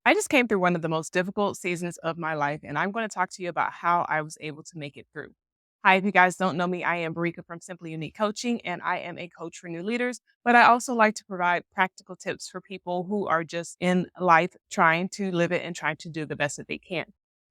I just came through one of the most difficult seasons of my life, and I'm going to talk to you about how I was able to make it through. Hi, if you guys don't know me, I am Barika from Simply Unique Coaching, and I am a coach for new leaders. But I also like to provide practical tips for people who are just in life trying to live it and trying to do the best that they can.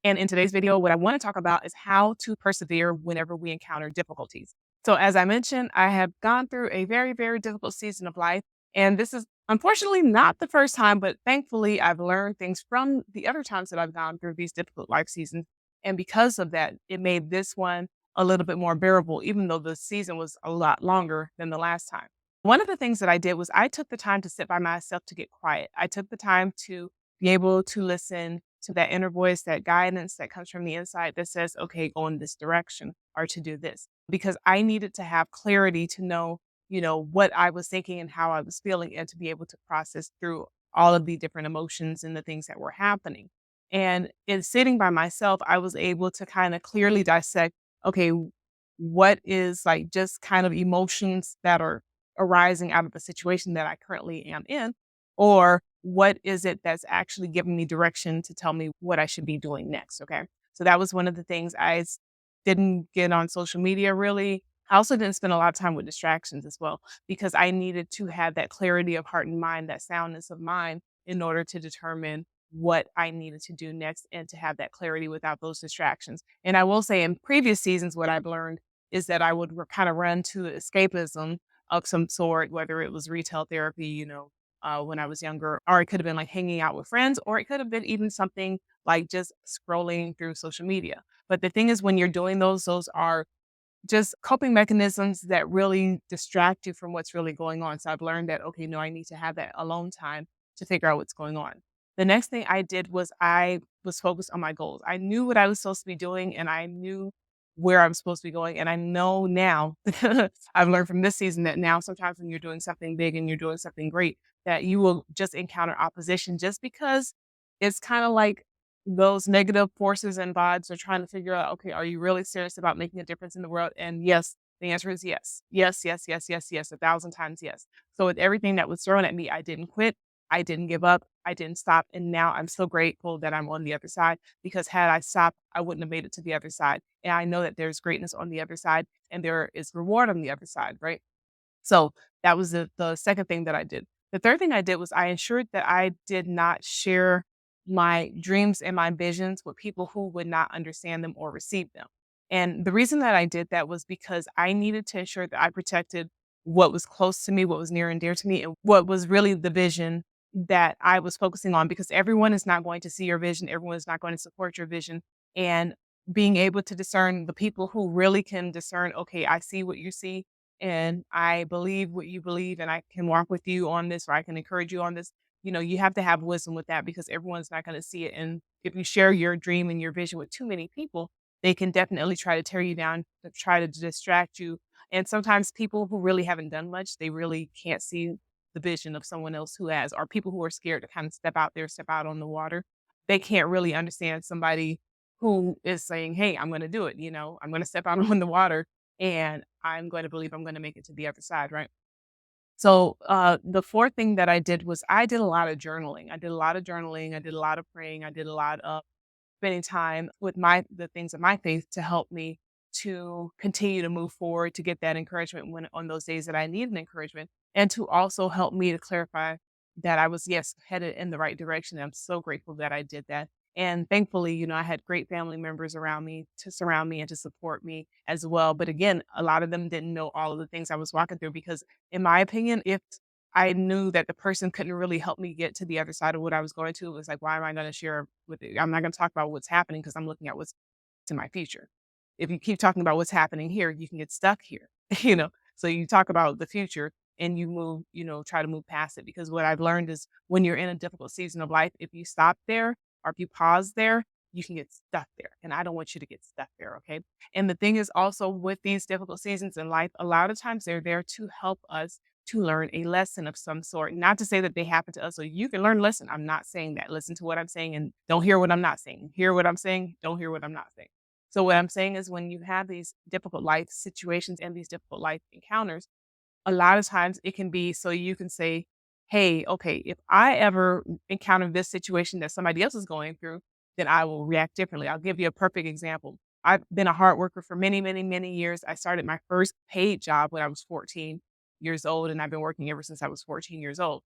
And in today's video, what I want to talk about is how to persevere whenever we encounter difficulties. So, as I mentioned, I have gone through a very, very difficult season of life. And this is unfortunately not the first time, but thankfully, I've learned things from the other times that I've gone through these difficult life seasons. And because of that, it made this one a little bit more bearable, even though the season was a lot longer than the last time. One of the things that I did was I took the time to sit by myself to get quiet. I took the time to be able to listen to that inner voice, that guidance that comes from the inside that says, okay, go in this direction or to do this. Because I needed to have clarity to know, what I was thinking and how I was feeling and to be able to process through all of the different emotions and the things that were happening. And in sitting by myself, I was able to kind of clearly dissect, okay, what is like just kind of emotions that are arising out of the situation that I currently am in, or what is it that's actually giving me direction to tell me what I should be doing next. Okay. So that was one of the things didn't get on social media really. I also didn't spend a lot of time with distractions as well because I needed to have that clarity of heart and mind, that soundness of mind in order to determine what I needed to do next and to have that clarity without those distractions. And I will say in previous seasons, what I've learned is that I would kind of run to escapism of some sort, whether it was retail therapy, when I was younger, or it could have been like hanging out with friends, or it could have been even something like just scrolling through social media. But the thing is, when you're doing those are just coping mechanisms that really distract you from what's really going on. So I've learned that, okay, no, I need to have that alone time to figure out what's going on. The next thing I did was I was focused on my goals. I knew what I was supposed to be doing and I knew where I was supposed to be going. And I know now, I've learned from this season that now sometimes when you're doing something big and you're doing something great, that you will just encounter opposition just because it's kind of like those negative forces and vibes are trying to figure out, okay, are you really serious about making a difference in the world? And yes, the answer is yes. Yes, yes, yes, yes, yes, 1,000 times yes. So with everything that was thrown at me, I didn't quit. I didn't give up. I didn't stop. And now I'm so grateful that I'm on the other side because had I stopped, I wouldn't have made it to the other side. And I know that there's greatness on the other side and there is reward on the other side, right? So that was the second thing that I did. The third thing I did was I ensured that I did not share my dreams and my visions with people who would not understand them or receive them. And the reason that I did that was because I needed to ensure that I protected what was close to me, what was near and dear to me, and what was really the vision that I was focusing on because everyone is not going to see your vision, everyone is not going to support your vision. And being able to discern the people who really can discern, okay, I see what you see and I believe what you believe and I can walk with you on this or I can encourage you on this. You have to have wisdom with that because everyone's not going to see it. And if you share your dream and your vision with too many people, they can definitely try to tear you down, to try to distract you. And sometimes people who really haven't done much, they really can't see the vision of someone else who has, or people who are scared to kind of step out there, step out on the water. They can't really understand somebody who is saying, hey, I'm going to do it. I'm going to step out on the water and I'm going to believe I'm going to make it to the other side, right? So the fourth thing that I did was I did a lot of journaling. I did a lot of journaling. I did a lot of praying. I did a lot of spending time with the things of my faith to help me to continue to move forward, to get that encouragement when on those days that I need an encouragement, and to also help me to clarify that I was, yes, headed in the right direction. I'm so grateful that I did that. And thankfully, I had great family members around me to surround me and to support me as well. But again, a lot of them didn't know all of the things I was walking through because, in my opinion, if I knew that the person couldn't really help me get to the other side of what I was going to, it was like, why am I going to share with you? I'm not going to talk about what's happening because I'm looking at what's in my future. If you keep talking about what's happening here, you can get stuck here, So you talk about the future and you move, try to move past it. Because what I've learned is when you're in a difficult season of life, if you stop there or if you pause there, you can get stuck there. And I don't want you to get stuck there. Okay. And the thing is also with these difficult seasons in life, a lot of times they're there to help us to learn a lesson of some sort. Not to say that they happen to us, so you can learn a lesson. I'm not saying that. Listen to what I'm saying and don't hear what I'm not saying. Hear what I'm saying, don't hear what I'm not saying. So what I'm saying is when you have these difficult life situations and these difficult life encounters, a lot of times it can be so you can say, hey, okay, if I ever encounter this situation that somebody else is going through, then I will react differently. I'll give you a perfect example. I've been a hard worker for many, many, many years. I started my first paid job when I was 14 years old, and I've been working ever since I was 14 years old.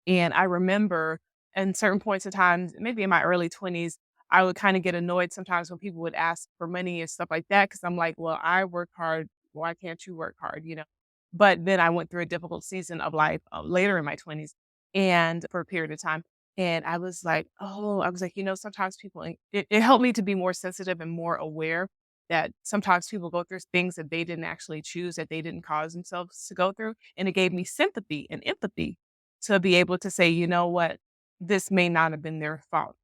And I remember in certain points of time, maybe in my early 20s, I would kind of get annoyed sometimes when people would ask for money and stuff like that. Cause I'm like, well, I work hard. Why can't you work hard? But then I went through a difficult season of life later in my 20s and for a period of time. And I was like, oh, I was like, sometimes people, it helped me to be more sensitive and more aware that sometimes people go through things that they didn't actually choose, that they didn't cause themselves to go through. And it gave me sympathy and empathy to be able to say, "You know what? This may not have been their fault."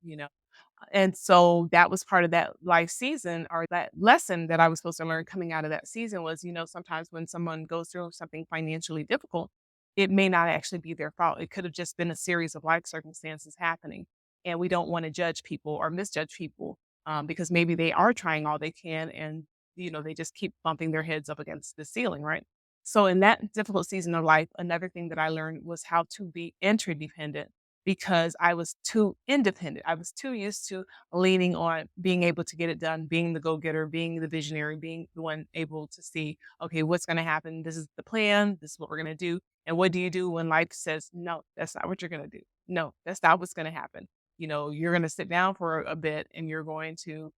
And so that was part of that life season or that lesson that I was supposed to learn coming out of that season was, sometimes when someone goes through something financially difficult, it may not actually be their fault. It could have just been a series of life circumstances happening. And we don't want to judge people or misjudge people because maybe they are trying all they can and, they just keep bumping their heads up against the ceiling, right? So in that difficult season of life, another thing that I learned was how to be interdependent because I was too independent. I was too used to leaning on being able to get it done, being the go-getter, being the visionary, being the one able to see, okay, what's going to happen? This is the plan. This is what we're going to do. And what do you do when life says, no, that's not what you're going to do? No, that's not what's going to happen. You're going to sit down for a bit and you're going to,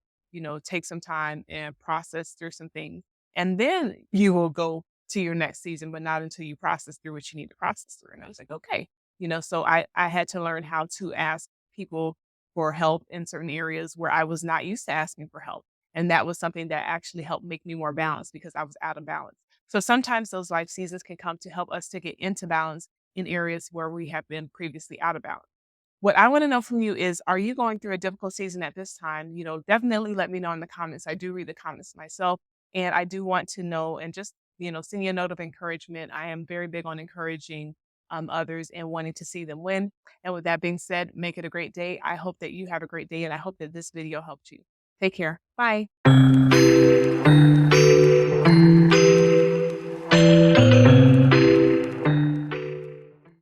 take some time and process through some things. And then you will go to your next season, but not until you process through what you need to process through. And I was like, okay, so I had to learn how to ask people for help in certain areas where I was not used to asking for help. And that was something that actually helped make me more balanced because I was out of balance. So sometimes those life seasons can come to help us to get into balance in areas where we have been previously out of balance. What I want to know from you is, are you going through a difficult season at this time? Definitely let me know in the comments. I do read the comments myself, and I do want to know and just, send you a note of encouragement. I am very big on encouraging others and wanting to see them win. And with that being said, make it a great day. I hope that you have a great day, and I hope that this video helped you. Take care. Bye.